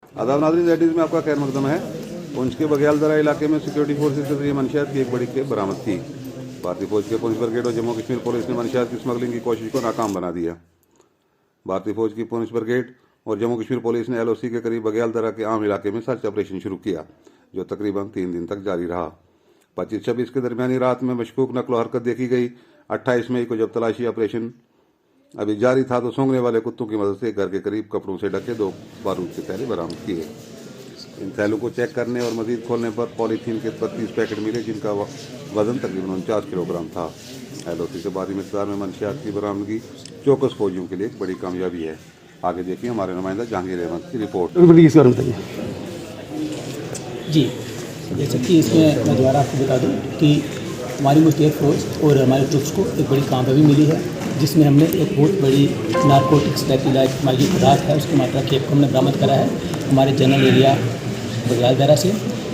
आदाब नाज़रीन, दैट में आपका खैर मकदम है। पुंछ के बघेल दरा इलाके में सिक्योरिटी फोर्सेज के जरिए मंशियात की एक बड़ी खेप बरामद की। भारतीय फौज के पुंछ ब्रिगेड और जम्मू कश्मीर पुलिस ने मंशियात की स्मगलिंग की कोशिश को नाकाम बना दिया। भारतीय फौज की पुंछ ब्रिगेड और जम्मू कश्मीर पुलिस ने LOC के करीब बघेल दरा के आम इलाके में सर्च ऑपरेशन शुरू किया, जो तकरीबन 3 दिन तक जारी रहा। 25-26 के दरमियानी रात में मशकूक नकलो हरकत देखी गई। 28 मई को जब तलाशी ऑपरेशन अभी जारी था तो सूंघने वाले कुत्तों की मदद से घर के करीब कपड़ों से ढके 2 बारूद के थैले बरामद किए। इन थैलों को चेक करने और मजीद खोलने पर पॉलीथीन के 32 पैकेट मिले, जिनका वजन तकरीबन 49 किलोग्राम था। LOC से भारी मिकदार में मंशियात की बरामदगी चौकस फौजियों के लिए एक बड़ी कामयाबी है। आगे देखिए हमारे नुमाइंदा जहांगीर अहमद की रिपोर्ट। जी, जैसे कि इसमें मैं दोबारा आपको बता दूं कि हमारी मुश्तरक फौज और हमारे ट्रुप्स को एक बड़ी कामयाबी मिली है, जिसमें हमने एक बहुत बड़ी नारकोटिक्स हमारी जो पदार्थ है उसकी मात्रा खेप को हमने बरामद करा है हमारे जनरल एरिया बघेल दरा से।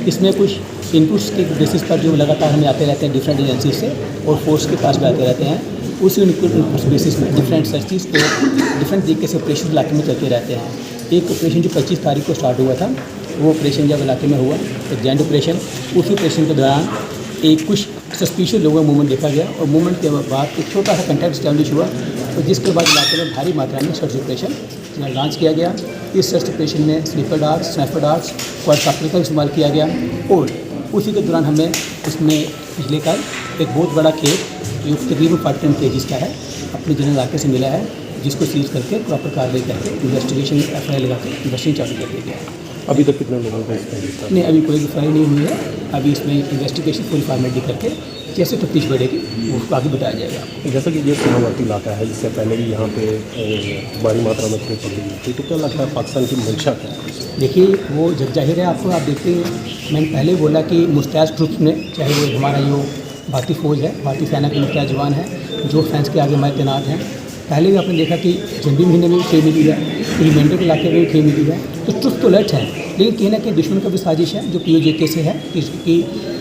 इसमें कुछ इनपुट्स के बेसिस पर जो लगातार हमें आते रहते हैं डिफरेंट एजेंसी से और फोर्स के पास भी आते रहते हैं, उसी इनपुट्स बेसिस में डिफरेंट सर्चिस और डिफरेंट तरीके से ऑपरेशन इलाके में चलते रहते हैं। एक ऑपरेशन जो 25 तारीख को स्टार्ट हुआ था, वो ऑपरेशन जब इलाके में हुआ एक जॉइंट ऑपरेशन, उसी ऑपरेशन के दौरान एक कुछ सस्पिशियस लोगों का मूवमेंट देखा गया और मूवमेंट के बाद एक छोटा सा कंटेक्ट स्टैब्लिश हुआ और जिसके बाद इलाके में भारी मात्रा में सर्च ऑपरेशन लॉन्च किया गया। इस सर्च ऑपरेशन में sleeper darts, sniper darts, quadcopter का इस्तेमाल किया गया और उसी के दौरान हमें उसमें पिछले कल एक बहुत बड़ा खेप जो तकरीबन 40 kg का है अपने जनरल इलाके से मिला है, जिसको सीज करके प्रॉपर कार्रवाई करके इन्वेस्टिगेशन FIR लगा के इन्वेस्टिगेशन चालू कर दिया गया। अभी तक कितने लोगों को इसका नहीं, अभी कोई गिरफ्तारी नहीं हुई है। अभी इसमें इन्वेस्टिगेशन पूरी फॉर्मेलिटी करके जैसे तफ्तीश बढ़ेगी वो आगे बताया जाएगा। जैसा कि ये सीमावर्ती इलाका है, इससे पहले भी यहाँ पे भारी मात्रा में खेप पकड़ी गई थी, तो क्या लगता है पाकिस्तान की मंशा क्या है? देखिए, वो जब जाहिर है आपको, आप देखते हैं मैंने पहले बोला कि मुस्तैद ट्रुप्स ने, चाहे वो हमारा जो भारतीय फ़ौज है, भारतीय सेना के मुस्तैद जवान हैं जो फ्रांस के आगे हमारे तैनात हैं, पहले भी आपने देखा कि जनवरी महीने में भी खेप मिली है, रिमाइंडर के इलाके में भी खेप मिली है, तो ट्रुप्स तो अलर्ट है, लेकिन कहीं ना कहीं दुश्मन का भी साजिश है जो POJK से है कि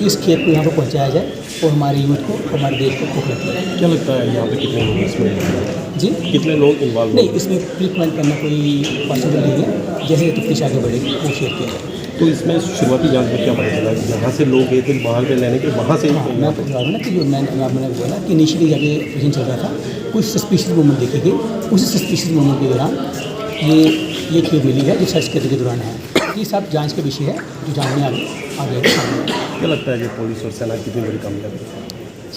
इस खेप को यहाँ पर पहुँचाया जाए और हमारे यूथ को, हमारे देश को खोखला किया जाए। क्या लगता है यहाँ पे कितने लोग इसमें जी, कितने लोग इन्वॉल्व? नहीं, इसमें प्री कमेंट करना कोई पॉसिबल नहीं है। जैसे तफ्तीश आगे बढ़ेगी वो शेयर किया जाए। तो इसमें शुरुआती जांच में क्या पता चला कि यहाँ से लोग गए थे बाहर पे लेने के, वहाँ से मैं आपको बता रहा हूँ ना कि जो मैंने बोला कि इनिशियली जब ये ऑपरेशन चल रहा था कुछ सस्पिशियस मूवमेंट देखी गई, उसी सस्पिशियस मूवमेंट के दौरान ये खेप मिली है जो सर्च करने के दौरान है। ये सब जांच का विषय है जो जानने आगे क्या लगता है कि पुलिस और सेना कितनी बड़ी कामयाबी है?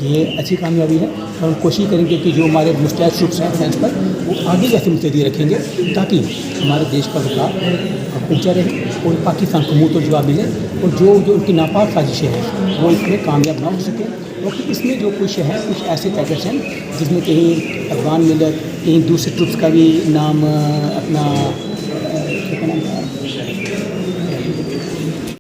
ये अच्छी कामयाबी है और हम कोशिश करेंगे कि जो हमारे मुस्तैद ट्रुप्स हैं फ्रांस पर, वो आगे जैसे मुस्तैदी रखेंगे ताकि हमारे देश का विकास ऊँचा रहे और पाकिस्तान को मुँह तो जवाब मिले और जो उनकी नापाक साजिशें हैं वो इसमें कामयाब ना हो सके। और इसमें जो कुछ है, कुछ ऐसे पैकेट्स हैं जिसमें कहीं अफगान मिलत, कहीं दूसरे ट्रुप्स का भी नाम अपना